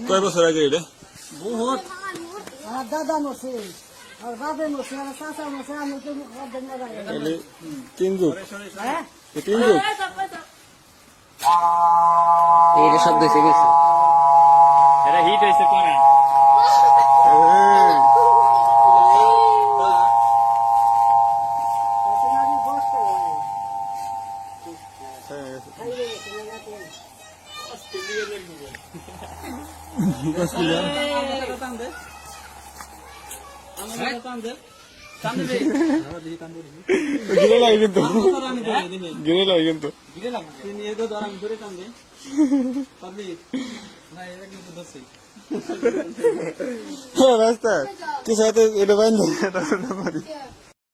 কয় বছর আগে এটা? বহুত দাদা মরছে আর বাপে মরছে আর চাচা মরছে আমি তো তিন যুগ এটা শব্দ এসে গেছে, এটা হিট হয়েছে পরে। গিরে লাগে কিন্তু, গিরে লাগে কিন্তু রাস্তা কি সাথে এটা বাইন